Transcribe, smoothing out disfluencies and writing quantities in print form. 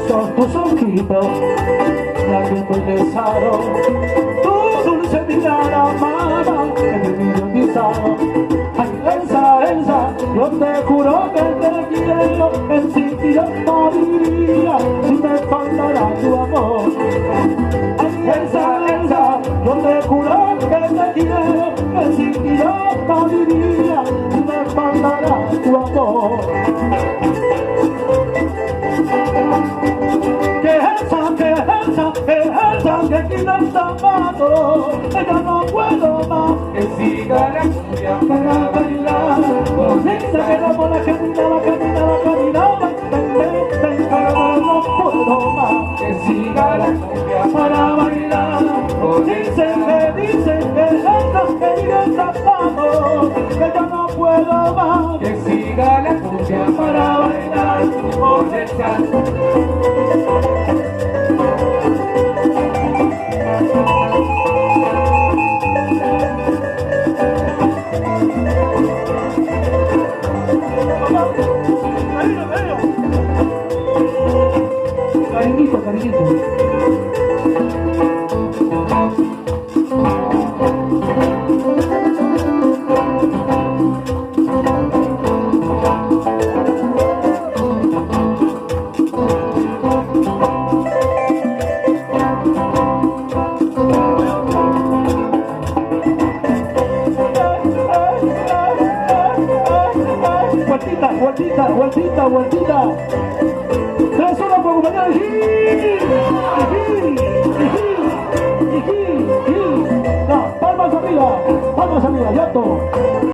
Son tus ojitos que embellezaron tu dulce mirada, amada, en el hipnotizado. Ay, Elsa, yo te juro que te quiero, en sí yo moriría si me faltara tu amor. Ay, Elsa, yo te juro que te quiero, en sí yo moriría si me faltara tu amor. Que quita el zapato, ella no puedo más, que siga la cumbia para bailar. Dice que no puedo caminar, pero no puedo más, que siga la cumbia para bailar. Dicen que ella que quita el zapato, ella no puedo más, que siga la cumbia para bailar. por el canto. Cariñito. Vueltita. 3 horas por acompañar No, palmas arriba, llanto.